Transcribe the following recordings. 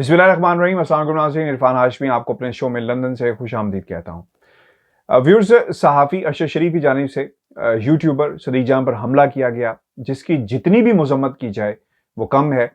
बिस्मिल्लाहिर्रहमानिर्रहीम। अस्सलाम वालेकुम नाज़रीन, इरफान हाशमी आपको अपने शो में लंदन से खुशामदीद कहता हूँ। व्यूअर्स, सहाफ़ी अरशद शरीफ की जानिब से यूट्यूबर सदीक जान पर हमला किया गया, जिसकी जितनी भी मज़म्मत की जाए वो कम है।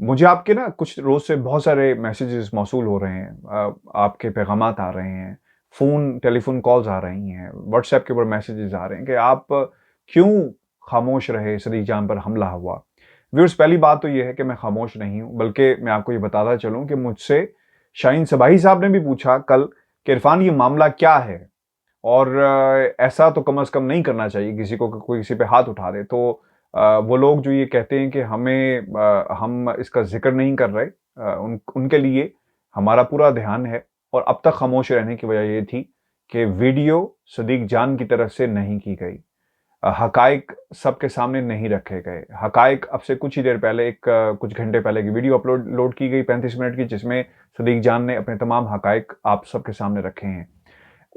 मुझे आपके ना कुछ रोज़ से बहुत सारे मैसेजेस मौसूल हो रहे हैं, आपके पैगामात आ रहे हैं, टेलीफ़ोन कॉल्स आ रही हैं, व्हाट्सएप के ऊपर मैसेजेस आ रहे हैं कि आप क्यों खामोश रहे, सदीक जान पर हमला हुआ। व्यूअर्स, पहली बात तो ये है कि मैं खामोश नहीं हूँ, बल्कि मैं आपको ये बताता चलूँ कि मुझसे शाहीन सबाही साहब ने भी पूछा कल कि इरफान ये मामला क्या है? और ऐसा तो कम से कम नहीं करना चाहिए किसी को कि कोई किसी पे हाथ उठा दे। तो वो लोग जो ये कहते हैं कि हम इसका ज़िक्र नहीं कर रहे, उनके लिए हमारा पूरा ध्यान है। और अब तक खामोश रहने की वजह ये थी कि वीडियो सदीक जान की तरफ से नहीं की गई। हक़ाइक़ सबके सामने नहीं रखे गए। हक़ाइक़ अब से कुछ ही देर पहले कुछ घंटे पहले की वीडियो लोड की गई 35 मिनट की, जिसमें सदीक जान ने अपने तमाम हक़ाइक़ आप सबके सामने रखे हैं।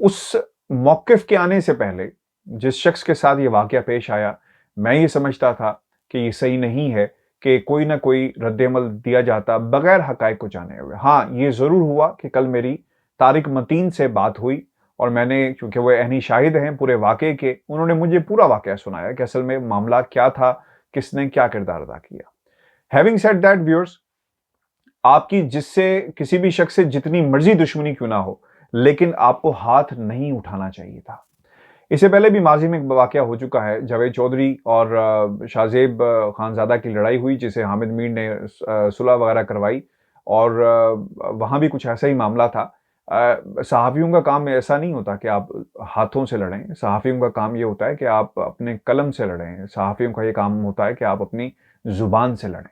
उस मौक़िफ़ के आने से पहले जिस शख़्स के साथ ये वाक़या पेश आया, मैं ये समझता था कि ये सही नहीं है कि कोई न कोई रद्द-ए-अमल दिया जाता बगैर हक़ाइक़ को जाने हुए। हाँ, ये ज़रूर हुआ कि कल मेरी तारिक मतीन से बात हुई और मैंने, चूँकि वो ऐनी शाहिद हैं पूरे वाक़ये के, उन्होंने मुझे पूरा वाक़या सुनाया कि असल में मामला क्या था, किसने क्या किरदार अदा किया। हैविंग सेड दैट व्यूअर्स, आपकी जिससे किसी भी शख़्स से जितनी मर्ज़ी दुश्मनी क्यों ना हो, लेकिन आपको हाथ नहीं उठाना चाहिए था। इससे पहले भी माज़ी में एक वाक़या हो चुका है, जावेद चौधरी और शाहज़ेब खानज़ादा की लड़ाई हुई, जिसे हामिद मीर ने सुलह वग़ैरह करवाई और वहाँ भी कुछ ऐसा ही मामला था। सहाफ़ियों का काम ऐसा नहीं होता कि आप हाथों से लड़ें, सहाफ़ियों का काम ये होता है कि आप अपने कलम से लड़ें, सहाफ़ियों का ये काम होता है कि आप अपनी ज़ुबान से लड़ें।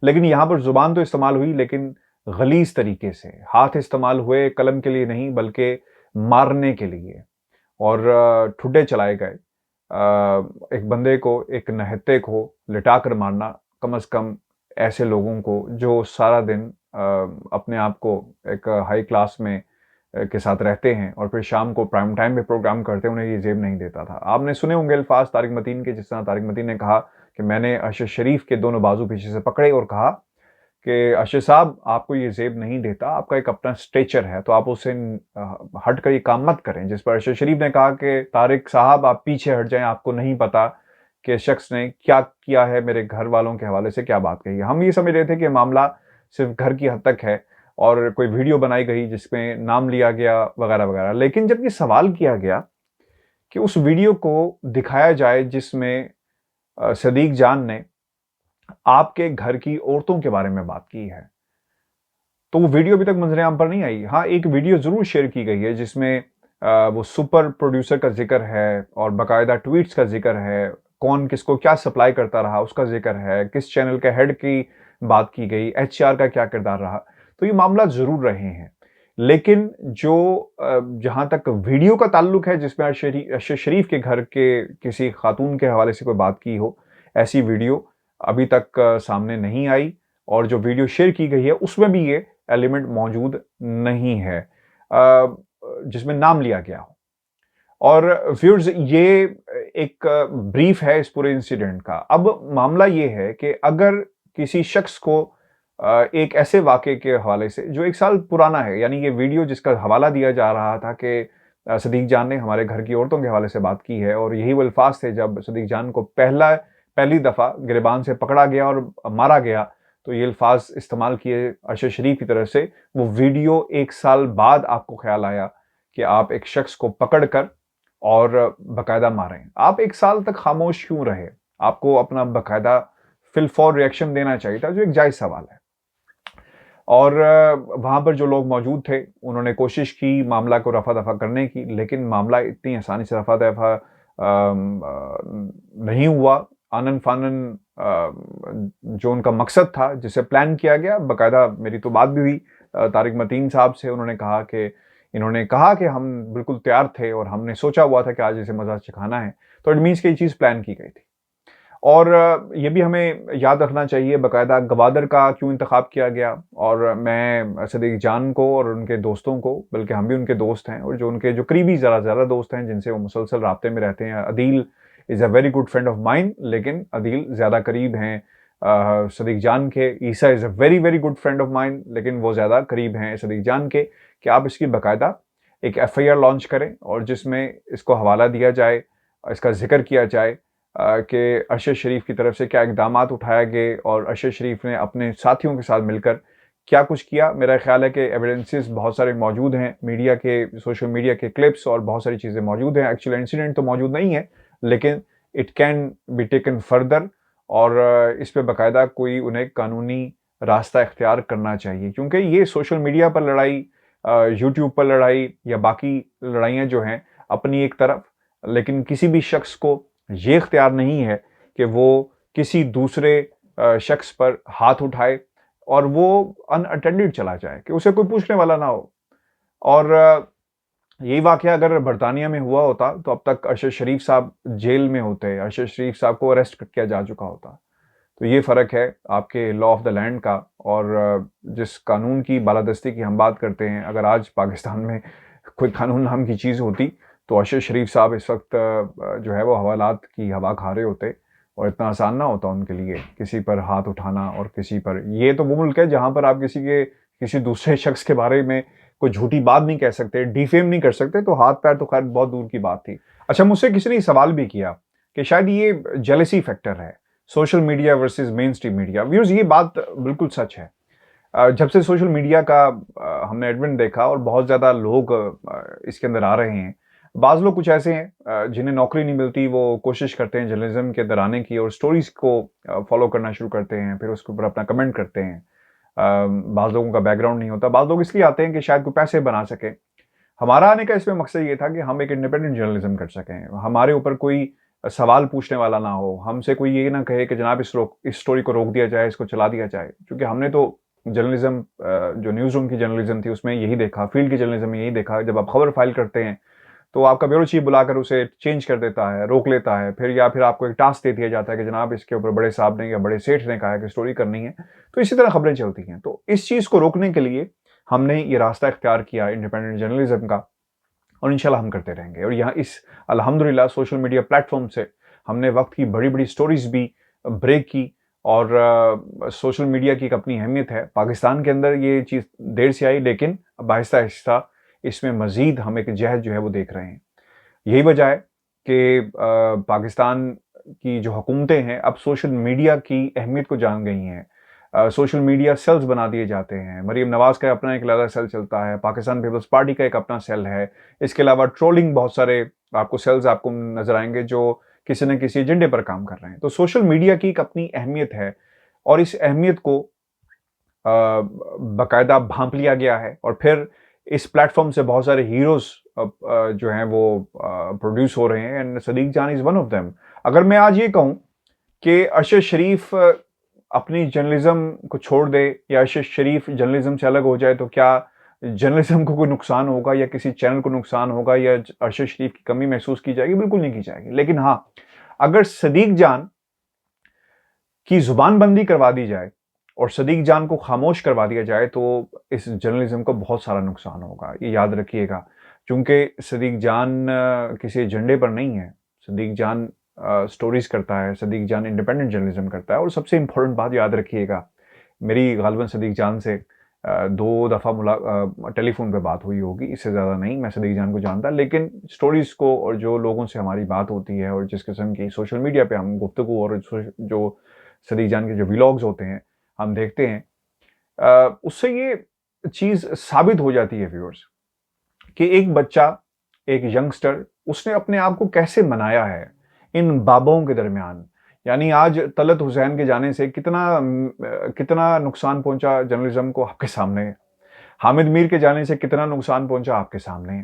लेकिन यहाँ पर ज़ुबान तो इस्तेमाल हुई, लेकिन ग़लीज़ तरीके से। हाथ इस्तेमाल हुए कलम के लिए नहीं, बल्कि मारने के लिए। और ठुड्डे चलाए गए। एक बंदे को, एक निहत्थे को लिटा कर मारना, कम से कम ऐसे लोगों को जो सारा दिन अपने आप को एक हाई क्लास में के साथ रहते हैं और फिर शाम को प्राइम टाइम पे प्रोग्राम करते हैं, उन्हें ये ज़ेब नहीं देता था। आपने सुने होंगे अल्फाज तारिक मतीन के, जिस तरह तारिक मतीन ने कहा कि मैंने अरशद शरीफ के दोनों बाजू पीछे से पकड़े और कहा कि अरशद साहब, आपको ये ज़ेब नहीं देता, आपका एक अपना स्टेचर है, तो आप उससे हट कर ये काम मत करें। जिस पर अरशद शरीफ ने कहा कि तारिक साहब, आप पीछे हट जाएँ, आपको नहीं पता कि शख्स ने क्या किया है, मेरे घर वालों के हवाले से क्या बात कही है। हम ये समझ रहे थे कि मामला सिर्फ़ घर की हद तक है और कोई वीडियो बनाई गई जिसमें नाम लिया गया वगैरह-वगैरह। लेकिन जब ये सवाल किया गया कि उस वीडियो को दिखाया जाए जिसमें सदीक जान ने आपके घर की औरतों के बारे में बात की है, तो वो वीडियो अभी तक मंज़र-ए-आम पर नहीं आई। हाँ, एक वीडियो ज़रूर शेयर की गई है जिसमें वो सुपर प्रोड्यूसर का ज़िक्र है और बाकायदा ट्वीट्स का ज़िक्र है, कौन किसको क्या सप्लाई करता रहा उसका ज़िक्र है, किस चैनल के हेड की बात की गई, एचआर का क्या किरदार रहा। तो ये मामला ज़रूर रहे हैं। लेकिन जो जहाँ तक वीडियो का ताल्लुक है, जिसमें अरशद शरीफ के घर के किसी खातून के हवाले से कोई बात की हो, ऐसी वीडियो अभी तक सामने नहीं आई और जो वीडियो शेयर की गई है उसमें भी ये एलिमेंट मौजूद नहीं है, जिसमें नाम लिया गया हो। और व्यूअर्स, ये एक ब्रीफ है इस पूरे इंसिडेंट का। अब मामला ये है कि अगर किसी शख्स को एक ऐसे वाक़े के हवाले से जो 1 साल पुराना है, यानी ये वीडियो जिसका हवाला दिया जा रहा था कि सदीक जान ने हमारे घर की औरतों के हवाले से बात की है और यही वो अल्फ़ाज़ थे जब सदीक जान को पहली दफ़ा गिरबान से पकड़ा गया और मारा गया, तो ये अल्फ़ाज़ इस्तेमाल किए अरशद शरीफ की तरफ से। वो वीडियो 1 साल बाद आपको ख़्याल आया कि आप एक शख्स को पकड़ कर और बाकायदा मारें। आप 1 साल तक खामोश क्यों रहे? आपको अपना बाकायदा फ़िल फौर रिएक्शन देना चाहिए था, जो एक जायज़ सवाल है। और वहाँ पर जो लोग मौजूद थे, उन्होंने कोशिश की मामला को रफ़ा-दफ़ा करने की, लेकिन मामला इतनी आसानी से रफ़ा-दफ़ा नहीं हुआ। आनन-फानन जो उनका मकसद था, जिसे प्लान किया गया, बाकायदा मेरी तो बात भी हुई तारिक मतीन साहब से। इन्होंने कहा कि हम बिल्कुल तैयार थे और हमने सोचा हुआ था कि आज इसे मज़ा चखाना है। तो इट मीन्स कि ये चीज़ प्लान की गई थी। और ये भी हमें याद रखना चाहिए बाकायदा गवादर का क्यों इंतखाब किया गया। और मैं सदीक जान को और उनके दोस्तों को, बल्कि हम भी उनके दोस्त हैं, और जो उनके जो करीबी ज़्यादा दोस्त हैं जिनसे वो मुसलसल राब्ते में रहते हैं। Adeel is a very good friend of mine, लेकिन अदील ज़्यादा करीब हैं सदीक जान के। Isa is a very very good friend of mine, लेकिन वो ज़्यादा करीब हैं सदीक जान के, कि आप इसकी बाकायदा एक एफआईआर लॉन्च करें और जिसमें इसको हवाला दिया जाए, इसका जिक्र किया जाए कि अरशद शरीफ की तरफ से क्या इकदाम उठाए गए और अरशद शरीफ ने अपने साथियों के साथ मिलकर क्या कुछ किया। मेरा ख्याल है कि एविडेंसेस बहुत सारे मौजूद हैं, मीडिया के, सोशल मीडिया के क्लिप्स और बहुत सारी चीज़ें मौजूद हैं। एक्चुअल इंसिडेंट तो मौजूद नहीं है, लेकिन it can be taken further और इस पे बाकायदा कोई उन्हें कानूनी रास्ता इख्तियार करना चाहिए, क्योंकि ये सोशल मीडिया पर लड़ाई, यूट्यूब पर लड़ाई या बाकी लड़ाइयाँ जो हैं अपनी एक तरफ, लेकिन किसी भी शख्स को ये इख्तियार नहीं है कि वो किसी दूसरे शख्स पर हाथ उठाए और वो अनअटेंडेड चला जाए, कि उसे कोई पूछने वाला ना हो। और यही वाक़या अगर बरतानिया में हुआ होता तो अब तक अरशद शरीफ साहब जेल में होते, अरशद शरीफ साहब को अरेस्ट किया जा चुका होता। तो ये फ़र्क है आपके लॉ ऑफ द लैंड का और जिस कानून की बालादस्ती की हम बात करते हैं। अगर आज पाकिस्तान में कोई कानून नाम की चीज़ होती तो अरशद शरीफ साहब इस वक्त जो है वो हवालात की हवा खा रहे होते और इतना आसान ना होता उनके लिए किसी पर हाथ उठाना। और किसी पर, ये तो वो मुल्क है जहाँ पर आप किसी दूसरे शख्स के बारे में कोई झूठी बात नहीं कह सकते, डिफेम नहीं कर सकते, तो हाथ पैर तो खैर बहुत दूर की बात थी। अच्छा, मुझसे किसी ने सवाल भी किया कि शायद ये जेलसी फैक्टर है, social media versus main stream media. Viewers, ये बात बिल्कुल सच है। जब से सोशल मीडिया का हमने एडवेंट देखा और बहुत ज़्यादा लोग इसके अंदर आ रहे हैं, बाज़ लोग कुछ ऐसे हैं जिन्हें नौकरी नहीं मिलती, वो कोशिश करते हैं जर्नलिज्म के अंदर आने की और स्टोरीज़ को फॉलो करना शुरू करते हैं, फिर उसके ऊपर अपना कमेंट करते हैं। बाज़ लोगों का बैकग्राउंड नहीं होता, बाज़ लोग इसलिए आते हैं कि शायद कोई पैसे बना सके। हमारा आने का इसमें मकसद ये था कि हम एक इंडिपेंडेंट जर्नलिज्म कर सकें, हमारे ऊपर कोई सवाल पूछने वाला ना हो, हमसे कोई ये ना कहे कि जनाब इस स्टोरी को रोक दिया जाए, इसको चला दिया जाए। क्योंकि हमने तो जर्नलिज्म, जो न्यूज़ रूम की जर्नलिज्म थी उसमें यही देखा, फील्ड की जर्नलिज्म में यही देखा, जब आप खबर फाइल करते हैं तो आपका ब्यूरो चीफ बुलाकर उसे चेंज कर देता है, रोक लेता है, फिर या फिर आपको एक टास्क दे दिया जाता है कि जनाब इसके ऊपर बड़े साहब ने या बड़े सेठ ने कहा है कि स्टोरी करनी है। तो इसी तरह खबरें चलती हैं। तो इस चीज़ को रोकने के लिए हमने ये रास्ता इख्तियार किया इंडिपेंडेंट जर्नलिज्म का और इंशाल्लाह हम करते रहेंगे। और यहाँ इस अल्हम्दुलिल्लाह सोशल मीडिया प्लेटफॉर्म से हमने वक्त की बड़ी बड़ी स्टोरीज भी ब्रेक की और सोशल मीडिया की एक अपनी अहमियत है। पाकिस्तान के अंदर ये चीज़ देर से आई, लेकिन अब आहिस्ता आहिस्ता इसमें मज़ीद हम एक जहद जो है वो देख रहे हैं। यही वजह है कि पाकिस्तान की जो हुकूमतें हैं अब सोशल मीडिया की अहमियत को जान गई हैं। सोशल मीडिया सेल्स बना दिए जाते हैं। मरीम नवाज़ का अपना एक अलग सेल चलता है, पाकिस्तान पीपल्स पार्टी का एक अपना सेल है। इसके अलावा ट्रोलिंग बहुत सारे आपको सेल्स आपको नज़र आएंगे जो किसी न किसी एजेंडे पर काम कर रहे हैं। तो सोशल मीडिया की एक अपनी अहमियत है और इस अहमियत को बाकायदा भांप लिया गया है और फिर इस प्लेटफॉर्म से बहुत सारे हीरोज जो हैं वो प्रोड्यूस हो रहे हैं एंड सदीक जान इज़ वन ऑफ देम। अगर मैं आज ये कहूँ कि अरशद शरीफ अपनी जर्नलिज्म को छोड़ दे या अरशद शरीफ जर्नलिज्म से अलग हो जाए तो क्या जर्नलिज्म को कोई नुकसान होगा या किसी चैनल को नुकसान होगा या अरशद शरीफ की कमी महसूस की जाएगी? बिल्कुल नहीं की जाएगी। लेकिन हाँ, अगर सदीक जान की जुबानबंदी करवा दी जाए और सदीक जान को खामोश करवा दिया जाए तो इस जर्नलिज्म को बहुत सारा नुकसान होगा, ये याद रखिएगा। क्योंकि सदीक जान किसी एजेंडे पर नहीं है, सदीक जान स्टोरीज करता है, सदीक जान इंडिपेंडेंट जर्नलिज्म करता है। और सबसे इम्पोर्टेंट बात याद रखिएगा, मेरी गालिबन सदीक जान से 2 दफ़ा टेलीफोन पे बात हुई होगी, इससे ज़्यादा नहीं। मैं सदीक जान को जानता, लेकिन स्टोरीज़ को और जो लोगों से हमारी बात होती है और जिस किस्म की सोशल मीडिया पे हम गुफ्तगू और जो सदीक जान के जो व्लॉग्स होते हैं हम देखते हैं, उससे ये चीज़ साबित हो जाती है व्यूअर्स कि एक बच्चा, एक यंगस्टर, उसने अपने आप को कैसे मनाया है इन बाबाओं के दरमियान। यानी आज तलत हुसैन के जाने से कितना नुकसान पहुंचा जर्नलिज्म को आपके सामने है। हामिद मीर के जाने से कितना नुकसान पहुंचा आपके सामने है।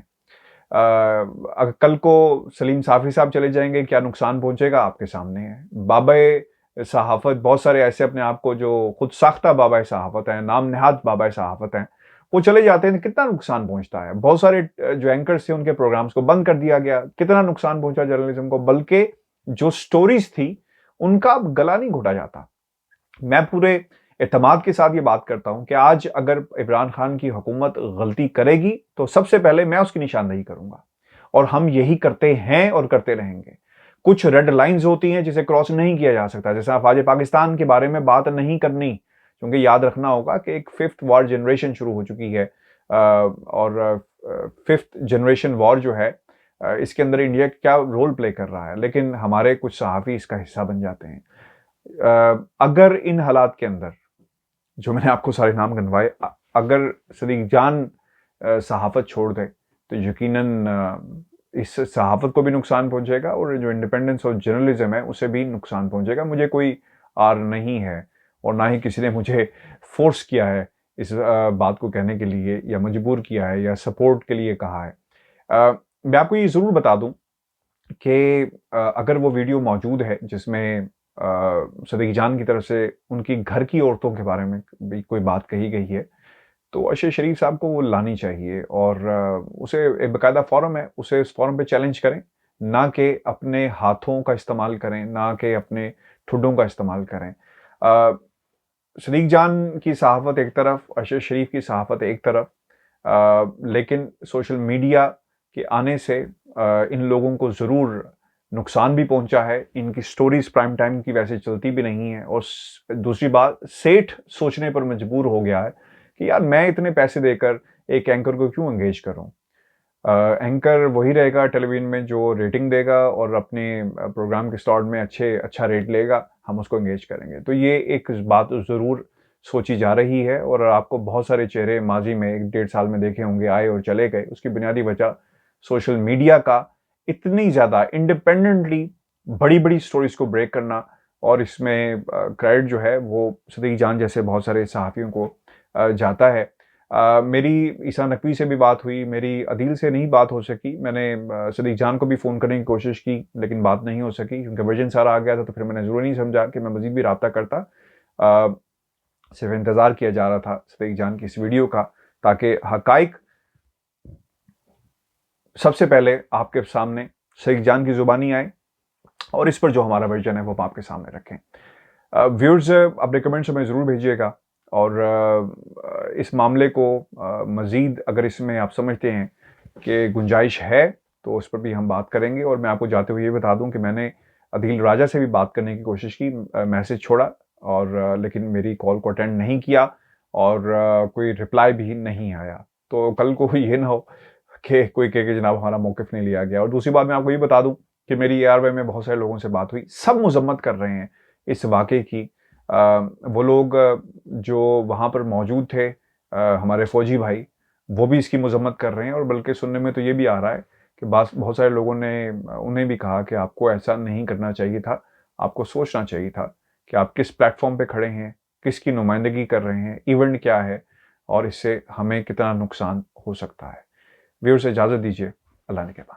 अगर कल को सलीम साफ़ी साहब चले जाएंगे, क्या नुकसान पहुंचेगा आपके सामने है। बाबाए सहाफ़त, बहुत सारे ऐसे अपने आप को जो खुद साख्ता बाबाए सहाफ़त हैं, नाम नहाद बाबाए सहाफ़त हैं, वो चले जाते हैं, कितना नुकसान पहुंचता है। बहुत सारे जो एंकर्स थे उनके प्रोग्राम्स को बंद कर दिया गया, कितना नुकसान पहुंचा जर्नलिज्म को। बल्कि जो स्टोरीज थी उनका अब गला नहीं घोटा जाता। मैं पूरे एतमाद के साथ ये बात करता हूं कि आज अगर इमरान खान की हुकूमत गलती करेगी तो सबसे पहले मैं उसकी निशानदेही करूंगा और हम यही करते हैं और करते रहेंगे। कुछ रेड लाइंस होती हैं जिसे क्रॉस नहीं किया जा सकता, जैसे अफवाज पाकिस्तान के बारे में बात नहीं करनी, क्योंकि याद रखना होगा कि एक 5th वॉर जनरेशन शुरू हो चुकी है और 5th जनरेशन वॉर जो है इसके अंदर इंडिया क्या रोल प्ले कर रहा है, लेकिन हमारे कुछ सहाफ़ी इसका हिस्सा बन जाते हैं। अगर इन हालात के अंदर जो मैंने आपको सारे नाम गिनवाए, अगर सदीक जान सहाफ़त छोड़ दे तो यकीनन इस सहाफ़त को भी नुकसान पहुंचेगा और जो इंडिपेंडेंस ऑफ जर्नलिज्म है उसे भी नुकसान पहुंचेगा। मुझे कोई आर नहीं है और ना ही किसी ने मुझे फोर्स किया है इस बात को कहने के लिए, या मजबूर किया है, या सपोर्ट के लिए कहा है। मैं आपको ये ज़रूर बता दूं कि अगर वो वीडियो मौजूद है जिसमें सदीक जान की तरफ से उनकी घर की औरतों के बारे में भी कोई बात कही गई है, तो अशर शरीफ साहब को वो लानी चाहिए और उसे एक बाकायदा फ़ोरम है, उसे उस फ़ोरम पे चैलेंज करें, ना कि अपने हाथों का इस्तेमाल करें, ना कि अपने ठुड्डों का इस्तेमाल करें। सदीक जान की सहाफ़त एक तरफ, अशर शरीफ की सहाफ़त एक तरफ, लेकिन सोशल मीडिया के आने से इन लोगों को ज़रूर नुकसान भी पहुंचा है। इनकी स्टोरीज़ प्राइम टाइम की वैसे चलती भी नहीं है और दूसरी बात, सेठ सोचने पर मजबूर हो गया है कि यार मैं इतने पैसे देकर एक एंकर को क्यों एंगेज करूं। एंकर वही रहेगा टेलीविजन में जो रेटिंग देगा और अपने प्रोग्राम के स्टार्ट में अच्छा रेट लेगा, हम उसको एंगेज करेंगे। तो ये एक बात ज़रूर सोची जा रही है और आपको बहुत सारे चेहरे माजी में 1-1.5 साल में देखे होंगे, आए और चले गए। उसकी बुनियादी वजह सोशल मीडिया का इतनी ज़्यादा इंडिपेंडेंटली बड़ी-बड़ी स्टोरीज़ को ब्रेक करना, और इसमें क्रेडिट जो है वो सदीक जान जैसे बहुत सारे सहाफ़ियों को जाता है। मेरी ईसा नकवी से भी बात हुई, मेरी अदील से नहीं बात हो सकी। मैंने सदीक जान को भी फ़ोन करने की कोशिश की लेकिन बात नहीं हो सकी क्योंकि वर्जन सारा आ गया था, तो फिर मैंने ज़रूरी नहीं समझा कि मैं मज़ीद भी राब्ता करता। सिर्फ इंतज़ार किया जा रहा था सदीक जान की इस वीडियो का, ताकि हक़ाइक़ सबसे पहले आपके सामने सदीक जान की ज़ुबानी आए और इस पर जो हमारा वर्जन है वो आपके सामने रखें। व्यूअर्स अपने कमेंट्स हमें ज़रूर भेजिएगा और इस मामले को मज़ीद अगर इसमें आप समझते हैं कि गुंजाइश है तो उस पर भी हम बात करेंगे। और मैं आपको जाते हुए ये बता दूं कि मैंने अदील राजा से भी बात करने की कोशिश की, मैसेज छोड़ा और लेकिन मेरी कॉल को अटेंड नहीं किया और कोई रिप्लाई भी नहीं आया। तो कल को ये ना हो कि कोई कहे कि जनाब हमारा मौक़िफ़ नहीं लिया गया। और दूसरी बात मैं आपको ये बता दूं कि मेरी ARY में बहुत सारे लोगों से बात हुई, सब मज़म्मत कर रहे हैं इस वाक़े की। वो लोग जो वहाँ पर मौजूद थे, हमारे फ़ौजी भाई, वो भी इसकी मज़म्मत कर रहे हैं और बल्कि सुनने में तो ये भी आ रहा है कि बहुत सारे लोगों ने उन्हें भी कहा कि आपको ऐसा नहीं करना चाहिए था, आपको सोचना चाहिए था कि आप किस प्लेटफ़ॉर्म पे खड़े हैं, किसकी नुमाइंदगी कर रहे हैं, इवेंट क्या है और इससे हमें कितना नुकसान हो सकता है। व्यूअर्स इजाज़त दीजिए, अल्लाह ने के बाद।